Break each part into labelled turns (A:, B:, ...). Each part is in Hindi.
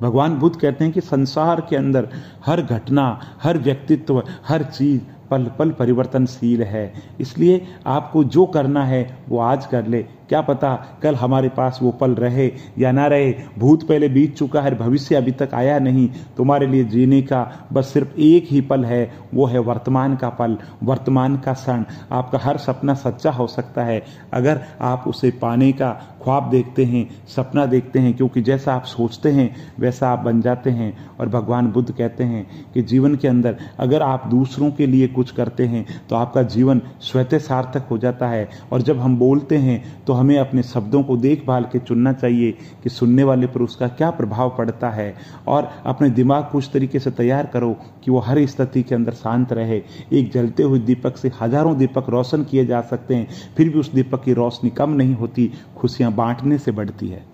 A: भगवान बुद्ध कहते हैं कि संसार के अंदर हर घटना, हर व्यक्तित्व, हर चीज पल पल परिवर्तनशील है। इसलिए आपको जो करना है वो आज कर ले। क्या पता कल हमारे पास वो पल रहे या ना रहे। भूत पहले बीत चुका है, भविष्य अभी तक आया नहीं। तुम्हारे लिए जीने का बस सिर्फ एक ही पल है, वो है वर्तमान का पल, वर्तमान का क्षण। आपका हर सपना सच्चा हो सकता है अगर आप उसे पाने का ख्वाब देखते हैं, सपना देखते हैं, क्योंकि जैसा आप सोचते हैं वैसा आप बन जाते हैं। और भगवान बुद्ध कहते हैं कि जीवन के अंदर अगर आप दूसरों के लिए कुछ करते हैं तो आपका जीवन स्वतः सार्थक हो जाता है। और जब हम बोलते हैं तो हमें अपने शब्दों को देखभाल के चुनना चाहिए कि सुनने वाले पर उसका क्या प्रभाव पड़ता है। और अपने दिमाग को उस तरीके से तैयार करो कि वो हर स्थिति के अंदर शांत रहे। एक जलते हुए दीपक से हजारों दीपक रोशन किए जा सकते हैं, फिर भी उस दीपक की रोशनी कम नहीं होती, खुशियां बांटने से बढ़ती है।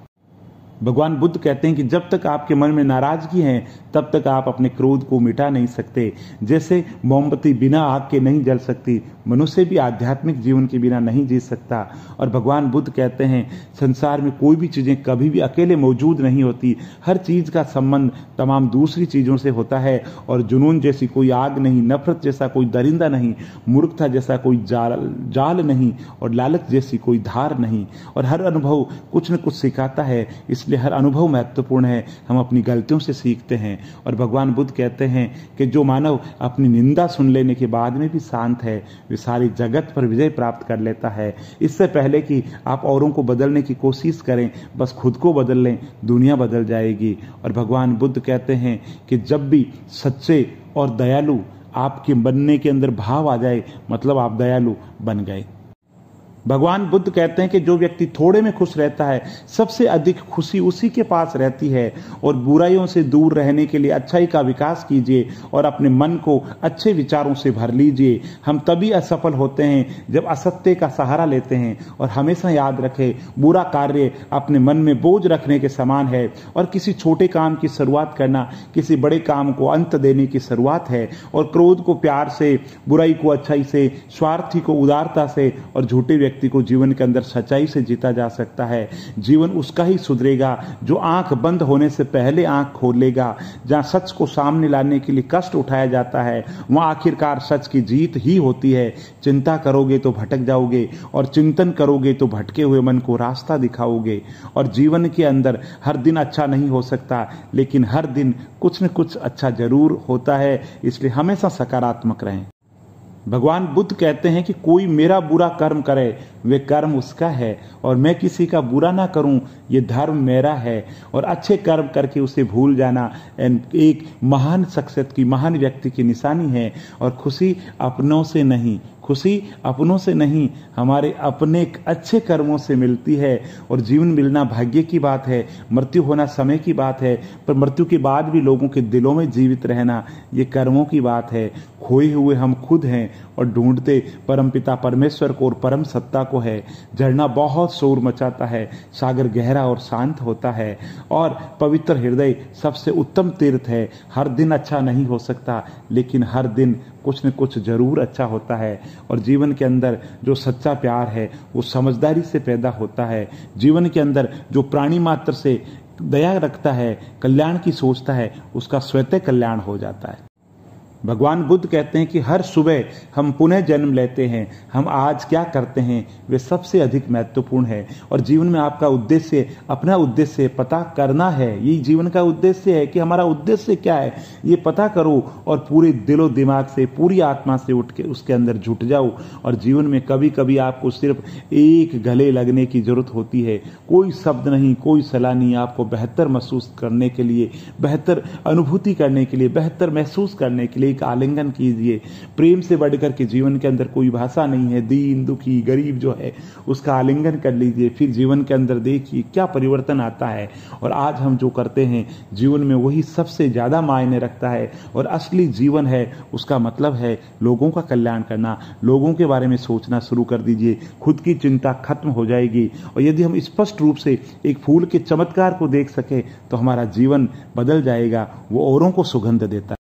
A: भगवान बुद्ध कहते हैं कि जब तक आपके मन में नाराजगी है तब तक आप अपने क्रोध को मिटा नहीं सकते। जैसे मोमबत्ती बिना आग के नहीं जल सकती, मनुष्य भी आध्यात्मिक जीवन के बिना नहीं जी सकता। और भगवान बुद्ध कहते हैं संसार में कोई भी चीजें कभी भी अकेले मौजूद नहीं होती, हर चीज का संबंध तमाम दूसरी चीजों से होता है। और जुनून जैसी कोई आग नहीं, नफरत जैसा कोई दरिंदा नहीं, मूर्खता जैसा कोई जाल नहीं, और लालच जैसी कोई धार नहीं। और हर अनुभव कुछ न कुछ सिखाता है, इसलिए हर अनुभव महत्वपूर्ण है। हम अपनी गलतियों से सीखते हैं। और भगवान बुद्ध कहते हैं कि जो मानव अपनी निंदा सुन लेने के बाद में भी शांत है वे सारी जगत पर विजय प्राप्त कर लेता है। इससे पहले कि आप औरों को बदलने की कोशिश करें, बस खुद को बदल लें, दुनिया बदल जाएगी। और भगवान बुद्ध कहते हैं कि जब भी सच्चे और दयालु आपके बनने के अंदर भाव आ जाए, मतलब आप दयालु बन गए। भगवान बुद्ध कहते हैं कि जो व्यक्ति थोड़े में खुश रहता है सबसे अधिक खुशी उसी के पास रहती है। और बुराइयों से दूर रहने के लिए अच्छाई का विकास कीजिए और अपने मन को अच्छे विचारों से भर लीजिए। हम तभी असफल होते हैं जब असत्य का सहारा लेते हैं। और हमेशा याद रखें, बुरा कार्य अपने मन में बोझ रखने के समान है, और किसी छोटे काम की शुरुआत करना किसी बड़े काम को अंत देने की शुरुआत है। और क्रोध को प्यार से, बुराई को अच्छाई से, स्वार्थी को उदारता से, और झूठे व्यक्ति को जीवन के अंदर सच्चाई से जीता जा सकता है। जीवन उसका ही सुधरेगा जो आंख बंद होने से पहले आंख खोल लेगा। जहां सच को सामने लाने के लिए कष्ट उठाया जाता है वहां आखिरकार सच की जीत ही होती है। चिंता करोगे तो भटक जाओगे, और चिंतन करोगे तो भटके हुए मन को रास्ता दिखाओगे। और जीवन के अंदर हर दिन अच्छा नहीं हो सकता, लेकिन हर दिन कुछ न कुछ अच्छा जरूर होता है। इसलिए हमेशा सकारात्मक रहें। भगवान बुद्ध कहते हैं कि कोई मेरा बुरा कर्म करे वे कर्म उसका है, और मैं किसी का बुरा ना करूं ये धर्म मेरा है। और अच्छे कर्म करके उसे भूल जाना एक महान शख्सियत की, महान व्यक्ति की निशानी है। और खुशी अपनों से नहीं, खुशी अपनों से नहीं, हमारे अपने अच्छे कर्मों से मिलती है। और जीवन मिलना भाग्य की बात है, मृत्यु होना समय की बात है, पर मृत्यु के बाद भी लोगों के दिलों में जीवित रहना ये कर्मों की बात है। खोए हुए हम खुद हैं और ढूंढते परमपिता परमेश्वर को और परम सत्ता को है। झरना बहुत शोर मचाता है, सागर गहरा और शांत होता है, और पवित्र हृदय सबसे उत्तम तीर्थ है। हर दिन अच्छा नहीं हो सकता, लेकिन हर दिन कुछ न कुछ जरूर अच्छा होता है। और जीवन के अंदर जो सच्चा प्यार है वो समझदारी से पैदा होता है। जीवन के अंदर जो प्राणी मात्र से दया रखता है, कल्याण की सोचता है, उसका स्वतः कल्याण हो जाता है। भगवान बुद्ध कहते हैं कि हर सुबह हम पुनः जन्म लेते हैं। हम आज क्या करते हैं वे सबसे अधिक महत्वपूर्ण है। और जीवन में आपका उद्देश्य, अपना उद्देश्य पता करना है। यही जीवन का उद्देश्य है कि हमारा उद्देश्य क्या है ये पता करो, और पूरे दिलो दिमाग से, पूरी आत्मा से उठ के उसके अंदर जुट जाओ। और जीवन में कभी कभी आपको सिर्फ एक गले लगने की जरूरत होती है, कोई शब्द नहीं, कोई सलाह नहीं। आपको बेहतर महसूस करने के लिए, बेहतर अनुभूति करने के लिए, बेहतर महसूस करने के लिए एक आलिंगन कीजिए। प्रेम से बढ़कर के जीवन के अंदर कोई भाषा नहीं है। दीन दुखी गरीब जो है उसका आलिंगन कर लीजिए, फिर जीवन के अंदर देखिए क्या परिवर्तन आता है। और आज हम जो करते हैं जीवन में वही सबसे ज्यादा मायने रखता है। और असली जीवन है उसका मतलब है लोगों का कल्याण करना। लोगों के बारे में सोचना शुरू कर दीजिए, खुद की चिंता खत्म हो जाएगी। और यदि हम स्पष्ट रूप से एक फूल के चमत्कार को देख सके तो हमारा जीवन बदल जाएगा, वो औरों को सुगंध देता है।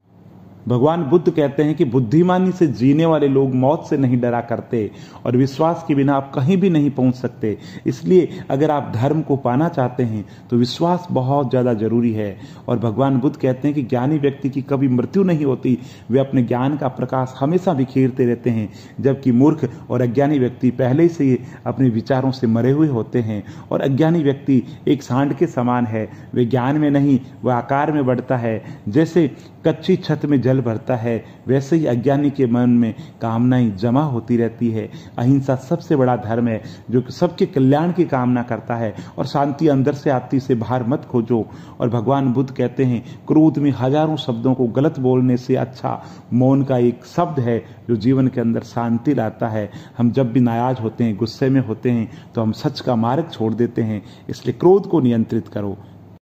A: भगवान बुद्ध कहते हैं कि बुद्धिमानी से जीने वाले लोग मौत से नहीं डरा करते और विश्वास के बिना आप कहीं भी नहीं पहुंच सकते। इसलिए अगर आप धर्म को पाना चाहते हैं तो विश्वास बहुत ज्यादा जरूरी है। और भगवान बुद्ध कहते हैं कि ज्ञानी व्यक्ति की कभी मृत्यु नहीं होती, वे अपने ज्ञान का प्रकाश हमेशा बिखेरते रहते हैं, जबकि मूर्ख और अज्ञानी व्यक्ति पहले से ही अपने विचारों से मरे हुए होते हैं। और अज्ञानी व्यक्ति एक सांड के समान है, वे ज्ञान में नहीं वह आकार में बढ़ता है। जैसे कच्ची छत में जल भरता है, वैसे ही अज्ञानी के मन में कामनाएं जमा होती रहती है। अहिंसा सबसे बड़ा धर्म है जो सबके कल्याण की कामना करता है। और शांति अंदर से आती, से बाहर मत खोजो। और भगवान बुद्ध कहते हैं क्रोध में हजारों शब्दों को गलत बोलने से अच्छा मौन का एक शब्द है जो जीवन के अंदर शांति लाता है। हम जब भी नाराज होते हैं, गुस्से में होते हैं, तो हम सच का मार्ग छोड़ देते हैं। इसलिए क्रोध को नियंत्रित करो।